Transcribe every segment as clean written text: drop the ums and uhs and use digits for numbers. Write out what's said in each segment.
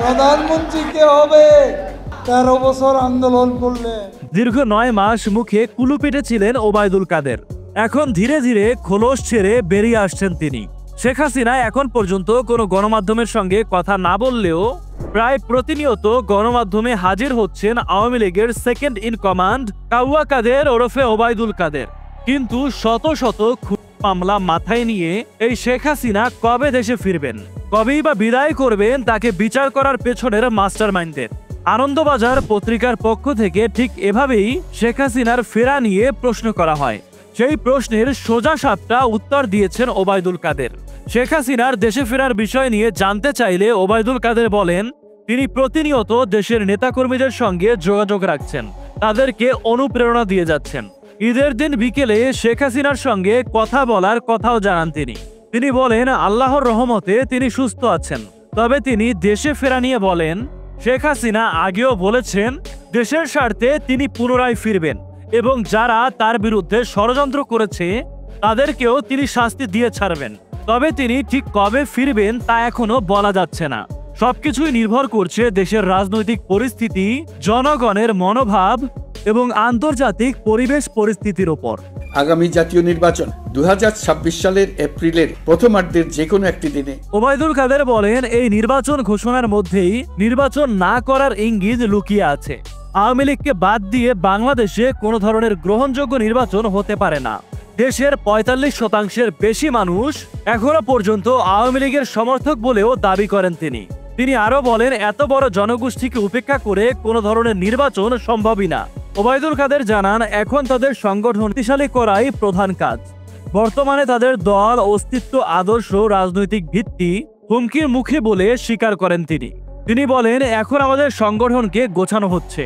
প্রধানমন্ত্রী কে হবে? 13 বছর আন্দোলন করলে। দীর্ঘ 9 মাস মুখে কুলুপিটে ছিলেন ওবায়দুল কাদের। এখন ধীরে ধীরে খোলস ছেড়ে বেরিয়ে আসছেন তিনি। শেখ হাসিনা এখন পর্যন্ত কোনো গণমাধ্যমের সঙ্গে কথা না বললেও প্রায় প্রতিনিয়ত গণমাধ্যমে হাজির হচ্ছেন আওয়ামী লীগের সেকেন্ড ইন কমান্ড কাউয়া কাদের ওরফে ওবায়দুল কাদের। কিন্তু শত শত মামলা মাথায় নিয়ে এই শেখ হাসিনা কবে দেশে ফিরবেন, কবেই বা বিদায় করবেন তাকে বিচার করার পেছনের মাস্টার মাইন্ডদের। আনন্দবাজার পত্রিকার পক্ষ থেকে ঠিক এভাবেই শেখ হাসিনার ফেরা নিয়ে প্রশ্ন করা হয়। সেই প্রশ্নের সোজা সাপটা উত্তর দিয়েছেন ওবায়দুল কাদের। শেখ হাসিনার দেশে ফেরার বিষয় নিয়ে জানতে চাইলে ওবায়দুল কাদের বলেন, তিনি প্রতিনিয়ত দেশের নেতাকর্মীদের সঙ্গে যোগাযোগ রাখছেন, তাদেরকে অনুপ্রেরণা দিয়ে যাচ্ছেন। ঈদের দিন বিকেলে শেখ হাসিনার সঙ্গে কথা বলার কথাও জানান তিনি বলেন, আল্লাহর রহমতে তিনি সুস্থ আছেন। তবে তিনি দেশে ফেরা নিয়ে বলেন, শেখ হাসিনা আগেও বলেছেন দেশের স্বার্থে তিনি পুনরায় ফিরবেন এবং যারা তার বিরুদ্ধে ষড়যন্ত্র করেছে তাদেরকেও তিনি শাস্তি দিয়ে ছাড়বেন। তবে তিনি ঠিক কবে ফিরবেন তা এখনো বলা যাচ্ছে না। সবকিছুই নির্ভর করছে দেশের রাজনৈতিক পরিস্থিতি, জনগণের মনোভাব এবং আন্তর্জাতিক পরিবেশ পরিস্থিতির উপর। আগামী জাতীয় নির্বাচন 2026 সালের এপ্রিলের প্রথমার্ধের যে কোনো একটি দিনে। ওবায়দুল কাদের বলেন, এই নির্বাচন ঘোষণার মধ্যেই নির্বাচন না করার ইঙ্গিত লুকিয়ে আছে। আওয়ামী লীগকে বাদ দিয়ে বাংলাদেশে কোনো ধরনের গ্রহণযোগ্য নির্বাচন হতে পারে না। দেশের 45% বেশি মানুষ এখনো পর্যন্ত আওয়ামী লীগের সমর্থক বলেও দাবি করেন তিনি আরো বলেন, এত বড় জনগোষ্ঠীকে উপেক্ষা করে কোনো ধরনের নির্বাচন সম্ভবই না। ওবায়দুল কাদের জানান, এখন তাদের সংগঠন শক্তিশালী করাই প্রধান কাজ। বর্তমানে তাদের দল, অস্তিত্ব, আদর্শ, রাজনৈতিক ভিত্তি হুমকির মুখে বলে স্বীকার করেন তিনি বলেন, এখন আমাদের সংগঠনকে গোছানো হচ্ছে।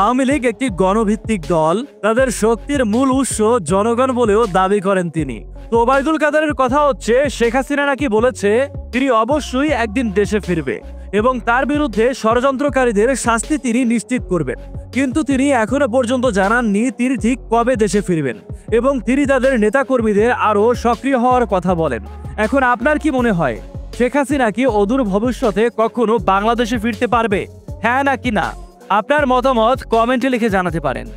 আওয়ামী লীগ একটি গণভিত্তিক দল, তাদের শক্তির মূল উৎস জনগণ বলেও দাবি করেন তিনি। তো ওবায়দুল কাদেরের কথা হচ্ছে, শেখ হাসিনা নাকি বলেছে তিনি অবশ্যই একদিন দেশে ফিরবে এবং তার বিরুদ্ধে ষড়যন্ত্রকারীদের শাস্তি তিনি নিশ্চিত করবেন। কিন্তু তিনি এখনো পর্যন্ত জানাননি তিনি ঠিক কবে দেশে ফিরবেন এবং তিনি তাদের নেতাকর্মীদের আরো সক্রিয় হওয়ার কথা বলেন। এখন আপনার কি মনে হয়, শেখ হাসিনা কি অদূর ভবিষ্যতে কখনো বাংলাদেশে ফিরতে পারবে? হ্যাঁ নাকি না? আপনার মতামত কমেন্টে লিখে জানাতে পারেন।